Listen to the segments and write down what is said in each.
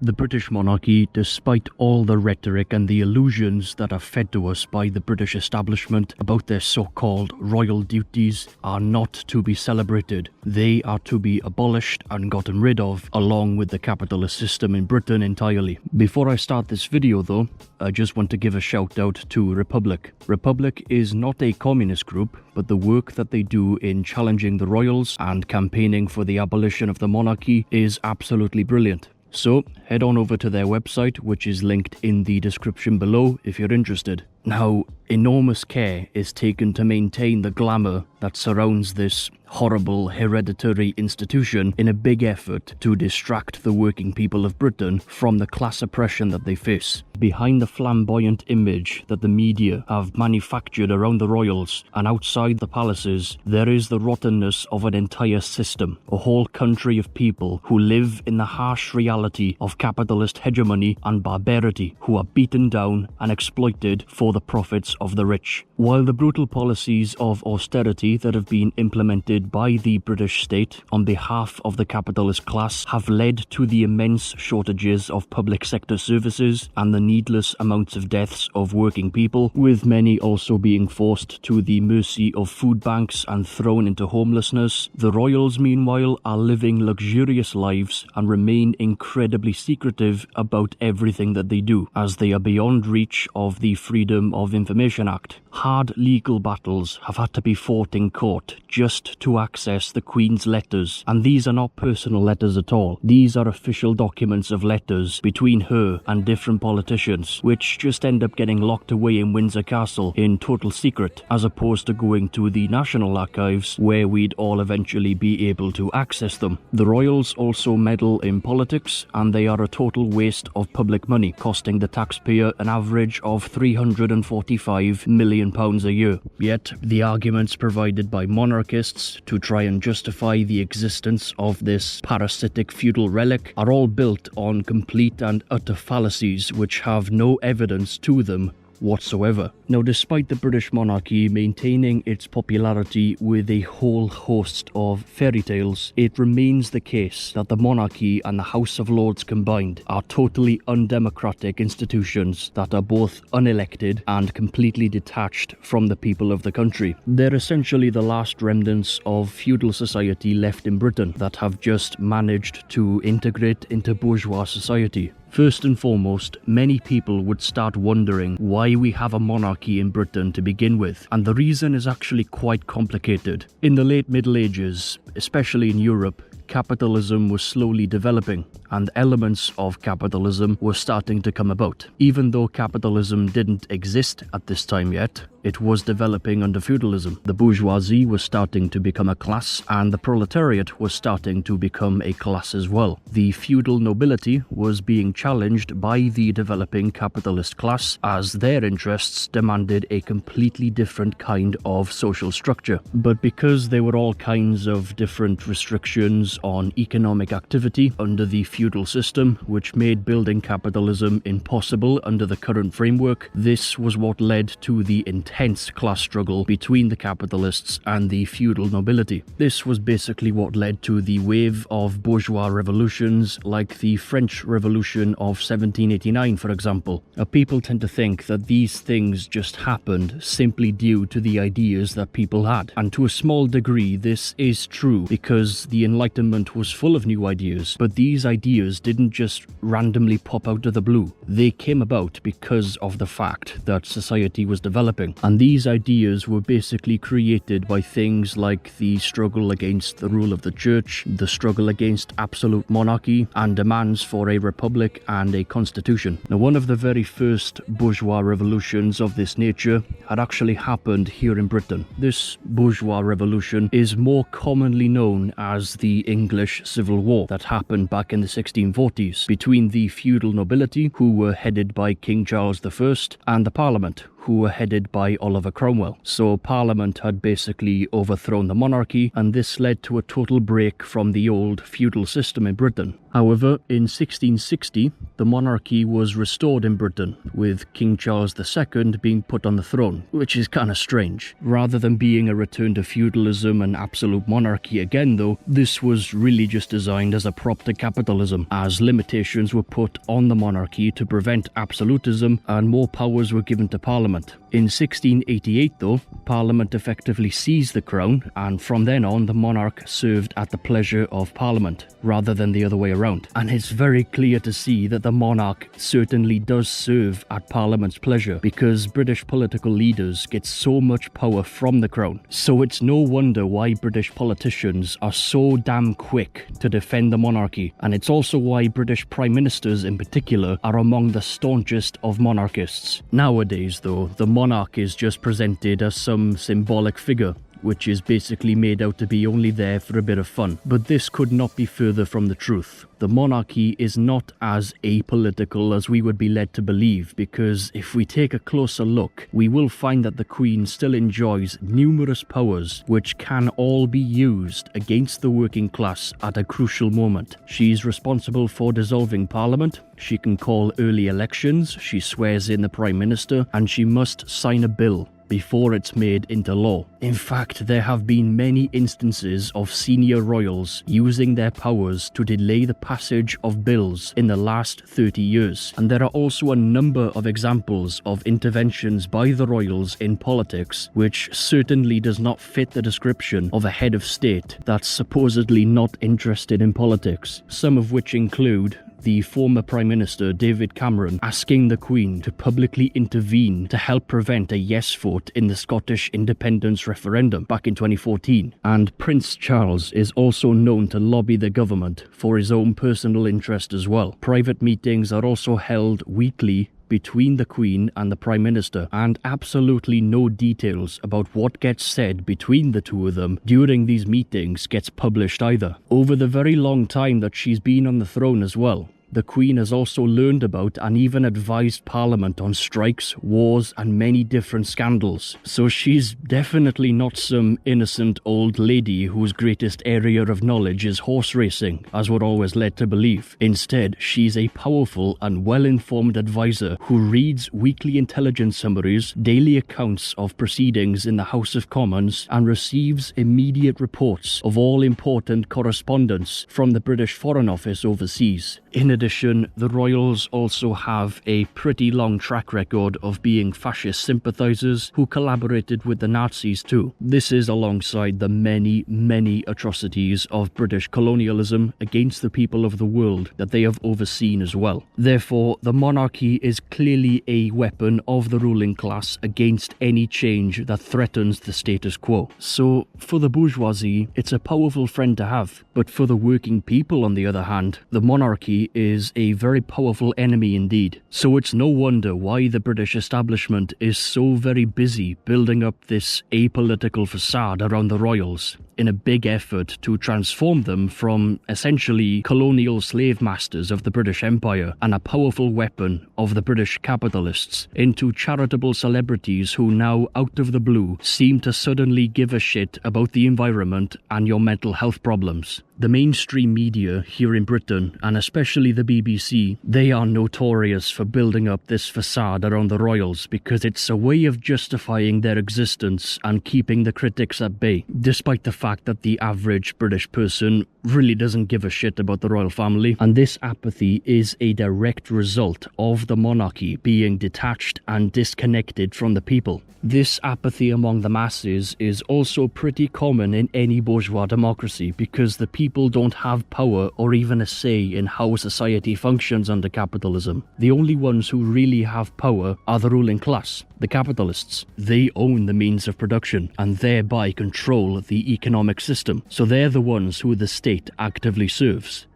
The British monarchy, despite all the rhetoric and the illusions that are fed to us by the British establishment about their so-called royal duties, are not to be celebrated. They are to be abolished and gotten rid of, along with the capitalist system in Britain entirely. Before I start this video though, I just want to give a shout out to Republic. Republic is not a communist group, but the work that they do in challenging the royals and campaigning for the abolition of the monarchy is absolutely brilliant. So head on over to their website, which is linked in the description below if you're interested. Now, enormous care is taken to maintain the glamour that surrounds this horrible hereditary institution in a big effort to distract the working people of Britain from the class oppression that they face. Behind the flamboyant image that the media have manufactured around the royals and outside the palaces, there is the rottenness of an entire system, a whole country of people who live in the harsh reality of capitalist hegemony and barbarity, who are beaten down and exploited for the profits of the rich. While the brutal policies of austerity that have been implemented by the British state on behalf of the capitalist class have led to the immense shortages of public sector services and the needless amounts of deaths of working people, with many also being forced to the mercy of foodbanks and thrown into homelessness, the royals meanwhile are living luxurious lives and remain incredibly secretive about everything that they do, as they are beyond reach of the Freedom of Information Act. Hard legal battles have had to be fought in court just to access the Queen's letters, and these are not personal letters at all. These are official documents of letters between her and different politicians, which just end up getting locked away in Windsor Castle in total secret, as opposed to going to the National Archives where we'd all eventually be able to access them. The royals also meddle in politics, and they are a total waste of public money, costing the taxpayer an average of £345 million a year. Yet, the arguments provided by monarchists to try and justify the existence of this parasitic feudal relic are all built on complete and utter fallacies which have no evidence to them whatsoever. Now, despite the British monarchy maintaining its popularity with a whole host of fairy tales, it remains the case that the monarchy and the House of Lords combined are totally undemocratic institutions that are both unelected and completely detached from the people of the country. They're essentially the last remnants of feudal society left in Britain that have just managed to integrate into bourgeois society. First and foremost, many people would start wondering why we have a monarchy in Britain to begin with, and the reason is actually quite complicated. In the late Middle Ages, especially in Europe, capitalism was slowly developing, and elements of capitalism were starting to come about. Even though capitalism didn't exist at this time yet, it was developing under feudalism. The bourgeoisie was starting to become a class, and the proletariat was starting to become a class as well. The feudal nobility was being challenged by the developing capitalist class, as their interests demanded a completely different kind of social structure. But because there were all kinds of different restrictions on economic activity under the feudal system, which made building capitalism impossible under the current framework, this was what led to the intense class struggle between the capitalists and the feudal nobility. This was basically what led to the wave of bourgeois revolutions like the French Revolution of 1789, for example. People tend to think that these things just happened simply due to the ideas that people had, and to a small degree this is true because the Enlightenment was full of new ideas, but these ideas didn't just randomly pop out of the blue. They came about because of the fact that society was developing, and these ideas were basically created by things like the struggle against the rule of the church, the struggle against absolute monarchy, and demands for a republic and a constitution. Now, one of the very first bourgeois revolutions of this nature had actually happened here in Britain. This bourgeois revolution is more commonly known as the English Civil War that happened back in the 1640s between the feudal nobility, who were headed by King Charles I, and the Parliament, who were headed by Oliver Cromwell. So Parliament had basically overthrown the monarchy, and this led to a total break from the old feudal system in Britain. However, in 1660, the monarchy was restored in Britain, with King Charles II being put on the throne, which is kind of strange. Rather than being a return to feudalism and absolute monarchy again though, this was really just designed as a prop to capitalism, as limitations were put on the monarchy to prevent absolutism and more powers were given to Parliament. In 1688 though, Parliament effectively seized the crown, and from then on the monarch served at the pleasure of Parliament, rather than the other way around. And it's very clear to see that the monarch certainly does serve at Parliament's pleasure, because British political leaders get so much power from the crown. So it's no wonder why British politicians are so damn quick to defend the monarchy, and it's also why British prime ministers in particular are among the staunchest of monarchists. Nowadays though, the monarch is just presented as some symbolic figure, which is basically made out to be only there for a bit of fun. But this could not be further from the truth. The monarchy is not as apolitical as we would be led to believe, because if we take a closer look, we will find that the Queen still enjoys numerous powers which can all be used against the working class at a crucial moment. She's responsible for dissolving Parliament, she can call early elections, she swears in the Prime Minister, and she must sign a bill before it's made into law. In fact, there have been many instances of senior royals using their powers to delay the passage of bills in the last 30 years. And there are also a number of examples of interventions by the royals in politics, which certainly does not fit the description of a head of state that's supposedly not interested in politics. Some of which include the former Prime Minister David Cameron asking the Queen to publicly intervene to help prevent a yes vote in the Scottish independence referendum back in 2014. And Prince Charles is also known to lobby the government for his own personal interest as well. Private meetings are also held weekly between the Queen and the Prime Minister, and absolutely no details about what gets said between the two of them during these meetings gets published either. Over the very long time that she's been on the throne as well, the Queen has also learned about and even advised Parliament on strikes, wars, and many different scandals. So she's definitely not some innocent old lady whose greatest area of knowledge is horse racing, as we're always led to believe. Instead, she's a powerful and well-informed advisor who reads weekly intelligence summaries, daily accounts of proceedings in the House of Commons, and receives immediate reports of all important correspondence from the British Foreign Office overseas. In addition, the royals also have a pretty long track record of being fascist sympathisers who collaborated with the Nazis too. This is alongside the many atrocities of British colonialism against the people of the world that they have overseen as well. Therefore, the monarchy is clearly a weapon of the ruling class against any change that threatens the status quo. So, for the bourgeoisie, it's a powerful friend to have. But for the working people, on the other hand, the monarchy is a very powerful enemy indeed. So it's no wonder why the British establishment is so very busy building up this apolitical facade around the royals, in a big effort to transform them from essentially colonial slave masters of the British Empire and a powerful weapon of the British capitalists into charitable celebrities who now, out of the blue, seem to suddenly give a shit about the environment and your mental health problems. The mainstream media here in Britain, and especially the BBC, they are notorious for building up this facade around the royals because it's a way of justifying their existence and keeping the critics at bay, despite the fact that the average British person really doesn't give a shit about the royal family. And this apathy is a direct result of the monarchy being detached and disconnected from the people. This apathy among the masses is also pretty common in any bourgeois democracy because the people don't have power or even a say in how society functions under capitalism. The only ones who really have power are the ruling class, the capitalists. They own the means of production and thereby control the economic system. So they're the ones who the state actively serves.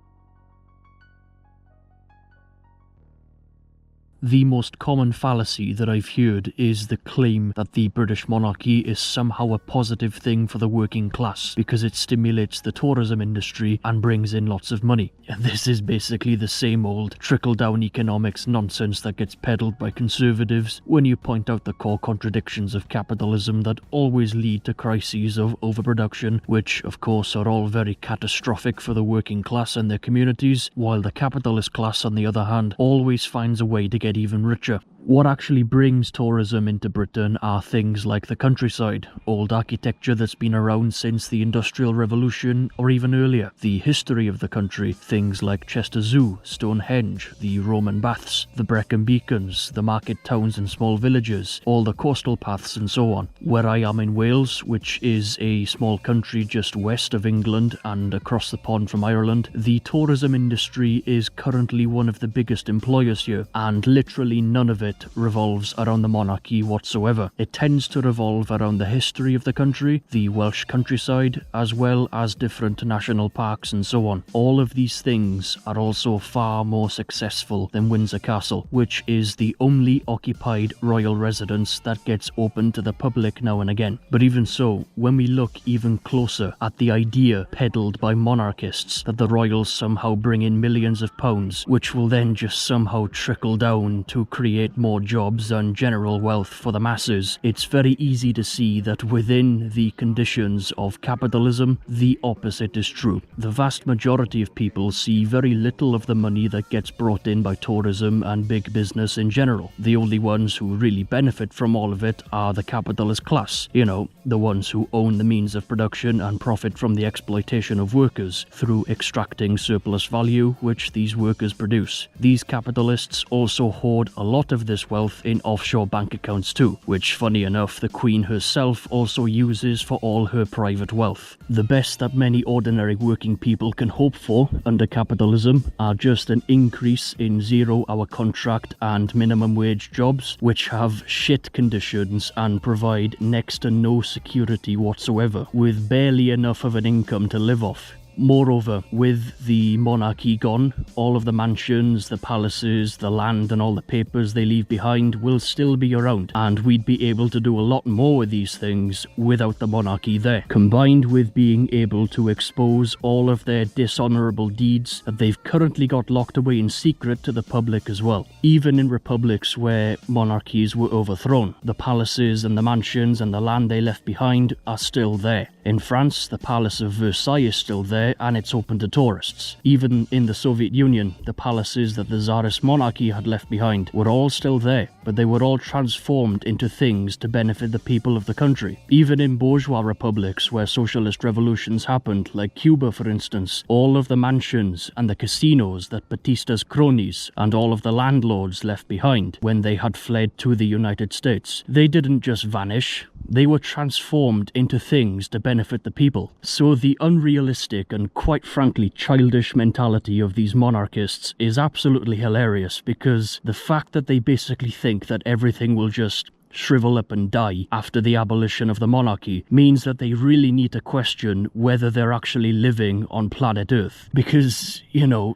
The most common fallacy that I've heard is the claim that the British monarchy is somehow a positive thing for the working class because it stimulates the tourism industry and brings in lots of money. This is basically the same old trickle-down economics nonsense that gets peddled by conservatives when you point out the core contradictions of capitalism that always lead to crises of overproduction, which of course are all very catastrophic for the working class and their communities, while the capitalist class on the other hand always finds a way to get even richer. What actually brings tourism into Britain are things like the countryside, old architecture that's been around since the Industrial Revolution or even earlier, the history of the country, things like Chester Zoo, Stonehenge, the Roman baths, the Brecon beacons, the market towns and small villages, all the coastal paths and so on. Where I am in Wales, which is a small country just west of England and across the pond from Ireland, the tourism industry is currently one of the biggest employers here, and literally none of it revolves around the monarchy whatsoever. It tends to revolve around the history of the country, the Welsh countryside, as well as different national parks and so on. All of these things are also far more successful than Windsor Castle, which is the only occupied royal residence that gets open to the public now and again. But even so, when we look even closer at the idea peddled by monarchists that the royals somehow bring in millions of pounds, which will then just somehow trickle down to create more jobs and general wealth for the masses, it's very easy to see that within the conditions of capitalism, the opposite is true. The vast majority of people see very little of the money that gets brought in by tourism and big business in general. The only ones who really benefit from all of it are the capitalist class, the ones who own the means of production and profit from the exploitation of workers through extracting surplus value which these workers produce. These capitalists also hoard a lot of this wealth in offshore bank accounts too, which funny enough the Queen herself also uses for all her private wealth. The best that many ordinary working people can hope for under capitalism are just an increase in 0-hour contract and minimum wage jobs, which have shit conditions and provide next to no security whatsoever, with barely enough of an income to live off. Moreover, with the monarchy gone, all of the mansions, the palaces, the land and all the papers they leave behind will still be around, and we'd be able to do a lot more with these things without the monarchy there, combined with being able to expose all of their dishonourable deeds that they've currently got locked away in secret to the public as well. Even in republics where monarchies were overthrown, the palaces and the mansions and the land they left behind are still there. In France, the Palace of Versailles is still there and it's open to tourists. Even in the Soviet Union, the palaces that the Tsarist monarchy had left behind were all still there, but they were all transformed into things to benefit the people of the country. Even in bourgeois republics where socialist revolutions happened, like Cuba for instance, all of the mansions and the casinos that Batista's cronies and all of the landlords left behind when they had fled to the United States, they didn't just vanish. They were transformed into things to benefit the people. So the unrealistic and quite frankly childish mentality of these monarchists is absolutely hilarious, because the fact that they basically think that everything will just shrivel up and die after the abolition of the monarchy means that they really need to question whether they're actually living on planet Earth. Because,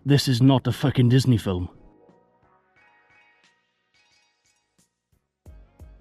this is not a fucking Disney film.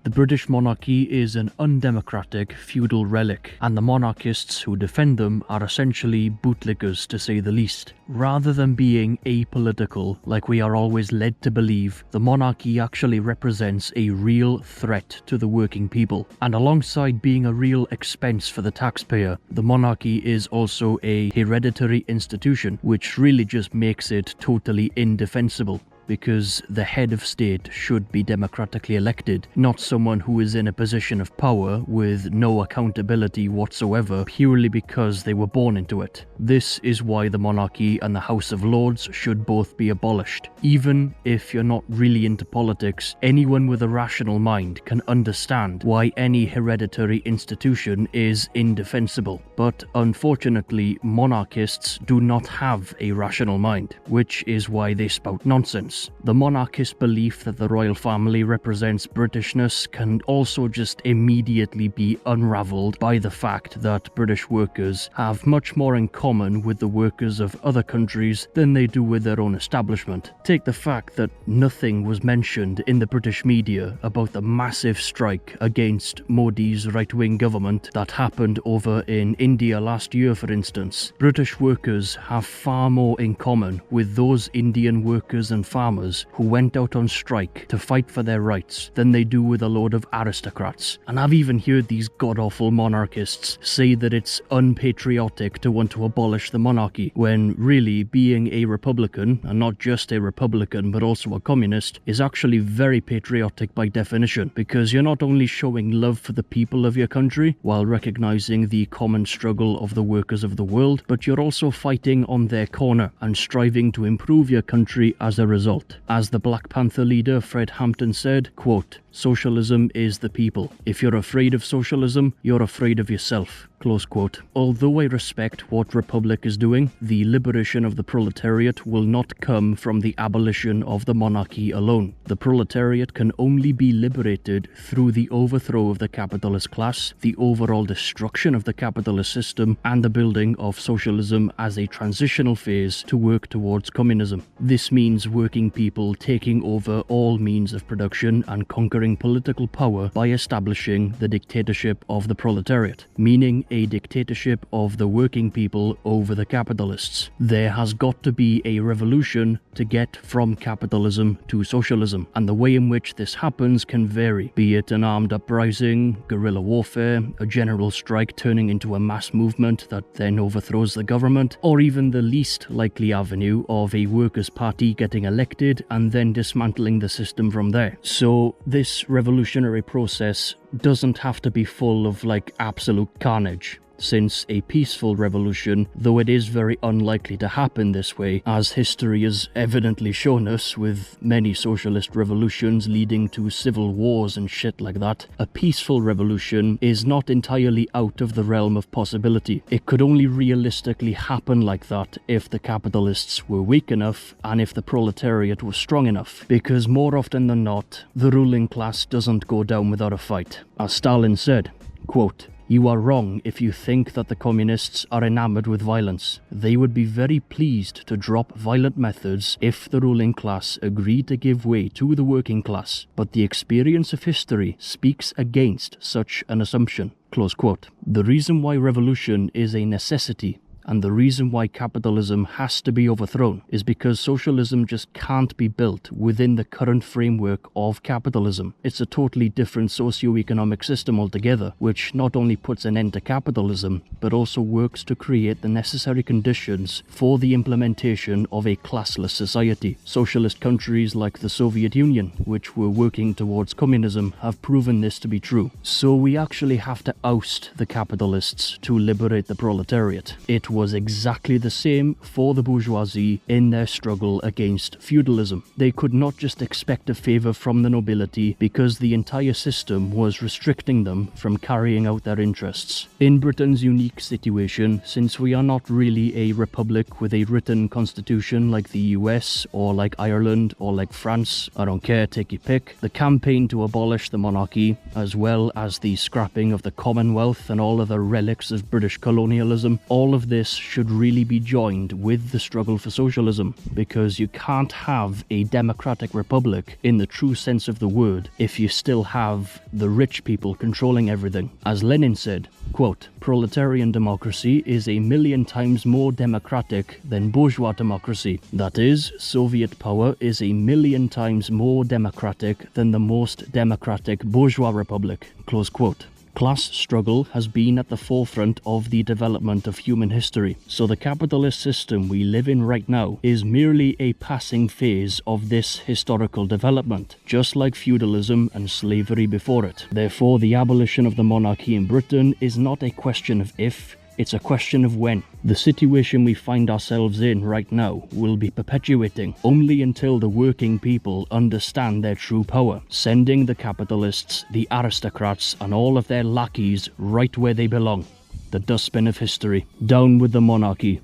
The British monarchy is an undemocratic feudal relic, and the monarchists who defend them are essentially bootlickers to say the least. Rather than being apolitical, like we are always led to believe, the monarchy actually represents a real threat to the working people. And alongside being a real expense for the taxpayer, the monarchy is also a hereditary institution, which really just makes it totally indefensible, because the head of state should be democratically elected, not someone who is in a position of power with no accountability whatsoever purely because they were born into it. This is why the monarchy and the House of Lords should both be abolished. Even if you're not really into politics, anyone with a rational mind can understand why any hereditary institution is indefensible. But unfortunately, monarchists do not have a rational mind, which is why they spout nonsense. Britishness. The monarchist belief that the royal family represents Britishness can also just immediately be unravelled by the fact that British workers have much more in common with the workers of other countries than they do with their own establishment. Take the fact that nothing was mentioned in the British media about the massive strike against Modi's right-wing government that happened over in India last year, for instance. British workers have far more in common with those Indian workers and farmers who went out on strike to fight for their rights than they do with a load of aristocrats. And I've even heard these god-awful monarchists say that it's unpatriotic to want to abolish the monarchy, when really being a Republican, and not just a Republican but also a communist, is actually very patriotic by definition, because you're not only showing love for the people of your country while recognizing the common struggle of the workers of the world, but you're also fighting on their corner and striving to improve your country as a result. As the Black Panther leader Fred Hampton said, quote, "Socialism is the people. If you're afraid of socialism, you're afraid of yourself." Close quote. Although I respect what Republic is doing, the liberation of the proletariat will not come from the abolition of the monarchy alone. The proletariat can only be liberated through the overthrow of the capitalist class, the overall destruction of the capitalist system, and the building of socialism as a transitional phase to work towards communism. This means working people taking over all means of production and conquering political power by establishing the dictatorship of the proletariat, meaning a dictatorship of the working people over the capitalists. There has got to be a revolution to get from capitalism to socialism, and the way in which this happens can vary, be it an armed uprising, guerrilla warfare, a general strike turning into a mass movement that then overthrows the government, or even the least likely avenue of a workers' party getting elected and then dismantling the system from there. So this revolutionary process doesn't have to be full of absolute carnage, since a peaceful revolution, though it is very unlikely to happen this way, as history has evidently shown us with many socialist revolutions leading to civil wars and shit like that, a peaceful revolution is not entirely out of the realm of possibility. It could only realistically happen like that if the capitalists were weak enough and if the proletariat was strong enough, because more often than not, the ruling class doesn't go down without a fight. As Stalin said, quote, "You are wrong if you think that the communists are enamored with violence. They would be very pleased to drop violent methods if the ruling class agreed to give way to the working class, but the experience of history speaks against such an assumption." Close quote. The reason why revolution is a necessity and the reason why capitalism has to be overthrown is because socialism just can't be built within the current framework of capitalism. It's a totally different socio-economic system altogether, which not only puts an end to capitalism, but also works to create the necessary conditions for the implementation of a classless society. Socialist countries like the Soviet Union, which were working towards communism, have proven this to be true. So we actually have to oust the capitalists to liberate the proletariat. It was exactly the same for the bourgeoisie in their struggle against feudalism. They could not just expect a favour from the nobility because the entire system was restricting them from carrying out their interests. In Britain's unique situation, since we are not really a republic with a written constitution like the US or like Ireland or like France, I don't care, take your pick, the campaign to abolish the monarchy, as well as the scrapping of the Commonwealth and all other relics of British colonialism, all of this should really be joined with the struggle for socialism, because you can't have a democratic republic in the true sense of the word if you still have the rich people controlling everything. As Lenin said, quote, "Proletarian democracy is 1,000,000 times more democratic than bourgeois democracy. That is, Soviet power is 1,000,000 times more democratic than the most democratic bourgeois republic." Close quote. Class struggle has been at the forefront of the development of human history, so the capitalist system we live in right now is merely a passing phase of this historical development, just like feudalism and slavery before it. Therefore, the abolition of the monarchy in Britain is not a question of if, it's a question of when. The situation we find ourselves in right now will be perpetuating only until the working people understand their true power, sending the capitalists, the aristocrats, and all of their lackeys right where they belong, the dustbin of history. Down with the monarchy.